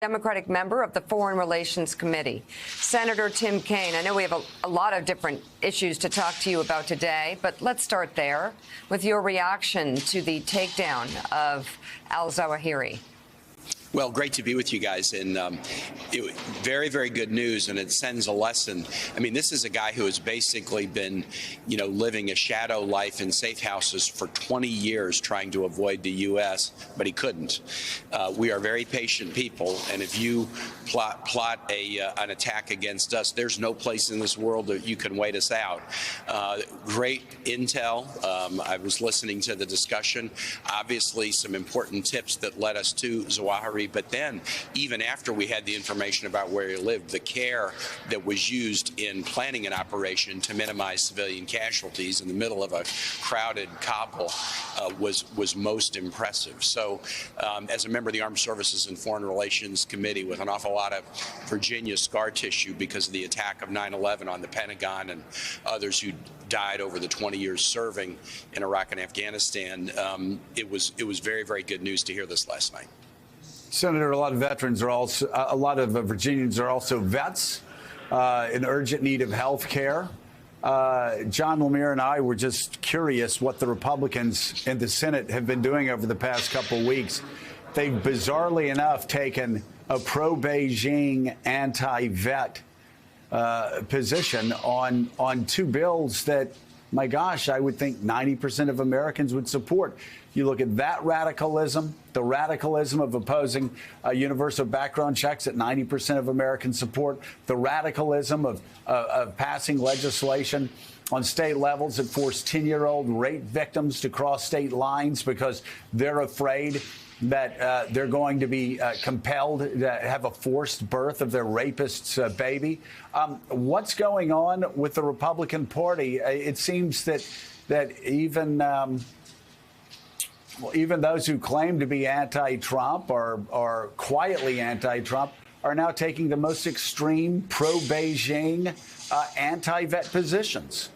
Democratic member of the Foreign Relations Committee. Senator Tim Kaine, I know we have a lot of different issues to talk to you about today, but let's start there with your reaction to the takedown of al-Zawahiri. Well, great to be with you guys, and very, very good news, and it sends a lesson. I mean, this is a guy who has basically been, living a shadow life in safe houses for 20 years trying to avoid the U.S., but he couldn't. We are very patient people, and if you plot an attack against us, there's no place in this world that you can wait us out. Great intel. I was listening to the discussion. Obviously, some important tips that led us to Zawahiri. But then, even after we had the information about where he lived, the care that was used in planning an operation to minimize civilian casualties in the middle of a crowded Kabul was most impressive. So, as a member of the Armed Services and Foreign Relations Committee with an awful lot of Virginia scar tissue because of the attack of 9/11 on the Pentagon and others who died over the 20 years serving in Iraq and Afghanistan, it was very, very good news to hear this last night. Senator, a lot of veterans are also, a lot of Virginians are also vets in urgent need of health care. John Lemire and I were just curious what the Republicans in the Senate have been doing over the past couple of weeks. They've bizarrely enough taken a pro-Beijing, anti-vet position on two bills that, my gosh, I would think 90% of Americans would support. You look at that radicalism, the radicalism of opposing universal background checks that 90% of Americans support, the radicalism of passing legislation on state levels that force 10-year-old rape victims to cross state lines because they're afraid that they're going to be compelled to have a forced birth of their rapist's baby. What's going on with the Republican Party? It seems that even those who claim to be anti-Trump or quietly anti-Trump are now taking the most extreme pro-Beijing anti-vet positions.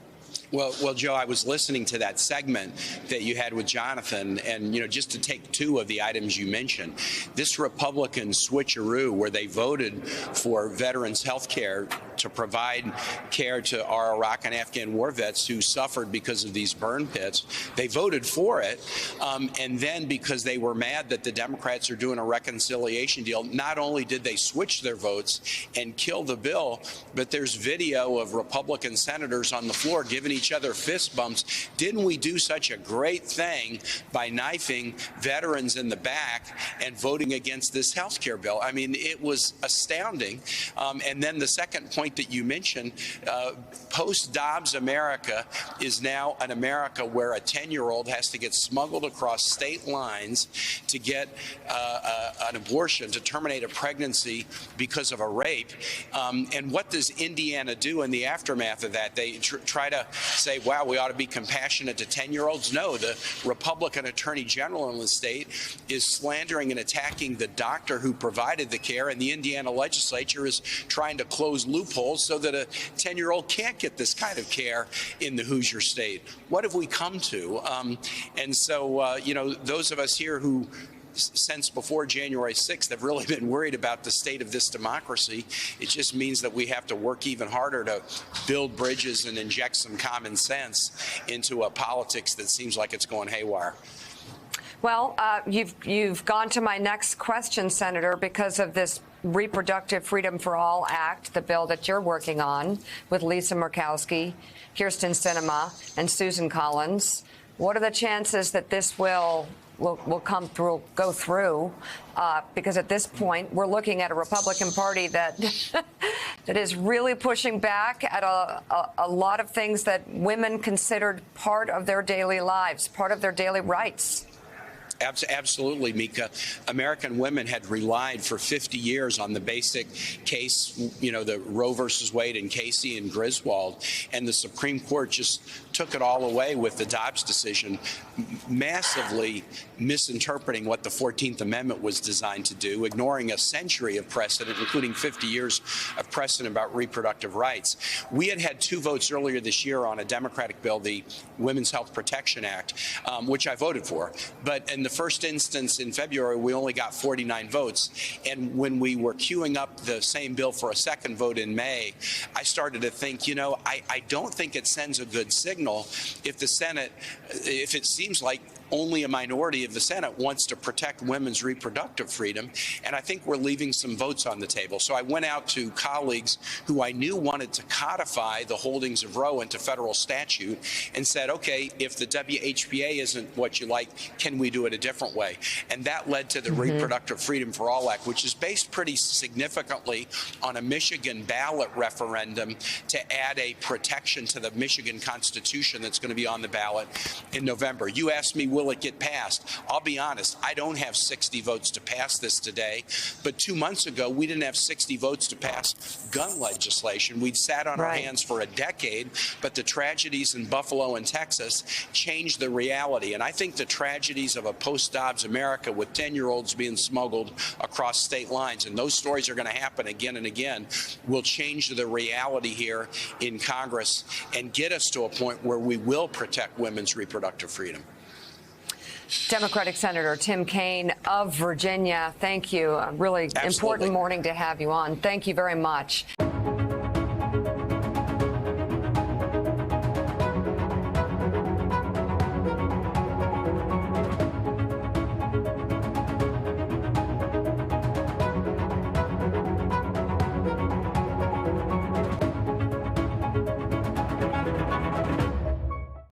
Well, Joe, I was listening to that segment that you had with Jonathan, and, just to take two of the items you mentioned, this Republican switcheroo where they voted for veterans' health care to provide care to our Iraq and Afghan war vets who suffered because of these burn pits. They voted for it, and then because they were mad that the Democrats are doing a reconciliation deal, not only did they switch their votes and kill the bill, but there's video of Republican senators on the floor giving each other fist bumps. Didn't we do such a great thing by knifing veterans in the back and voting against this health care bill? I mean, it was astounding. And then the second point that you mentioned, post-Dobbs America is now an America where a 10-year-old has to get smuggled across state lines to get an abortion, to terminate a pregnancy because of a rape. And what does Indiana do in the aftermath of that? They try to say, wow, we ought to be compassionate to 10-year-olds. No, the Republican Attorney General in the state is slandering and attacking the doctor who provided the care, and the Indiana legislature is trying to close loopholes so that a 10-year-old can't get this kind of care in the Hoosier state. What have we come to? And so, those of us here who since before January 6th have really been worried about the state of this democracy. It just means that we have to work even harder to build bridges and inject some common sense into a politics that seems like it's going haywire. Well, you've gone to my next question, Senator, because of this Reproductive Freedom for All Act, the bill that you're working on with Lisa Murkowski, Kyrsten Sinema, and Susan Collins. What are the chances that this will go through? Because at this point, we're looking at a Republican Party that that is really pushing back at a lot of things that women considered part of their daily lives, part of their daily rights. Absolutely, Mika. American women had relied for 50 years on the basic case, the Roe versus Wade and Casey and Griswold, and the Supreme Court just took it all away with the Dobbs decision, massively misinterpreting what the 14th Amendment was designed to do, ignoring a century of precedent, including 50 years of precedent about reproductive rights. We had two votes earlier this year on a Democratic bill, the Women's Health Protection Act, which I voted for. But in the the first instance in February, we only got 49 votes. And when we were queuing up the same bill for a second vote in May, I started to think, I don't think it sends a good signal if the Senate, if it seems like only a minority of the Senate wants to protect women's reproductive freedom. And I think we're leaving some votes on the table. So I went out to colleagues who I knew wanted to codify the holdings of Roe into federal statute and said, okay, if the WHPA isn't what you like, can we do it a different way? And that led to the Reproductive Freedom for All Act, which is based pretty significantly on a Michigan ballot referendum to add a protection to the Michigan Constitution that's going to be on the ballot in November. You asked me, will it get passed? I'll be honest, I don't have 60 votes to pass this today, but 2 months ago, we didn't have 60 votes to pass gun legislation. We'd sat on our hands for a decade, but the tragedies in Buffalo and Texas changed the reality. And I think the tragedies of a post-Dobbs America with 10-year-olds being smuggled across state lines, and those stories are going to happen again and again, will change the reality here in Congress and get us to a point where we will protect women's reproductive freedom. Democratic Senator Tim Kaine of Virginia, thank you. A really important morning to have you on. Thank you very much.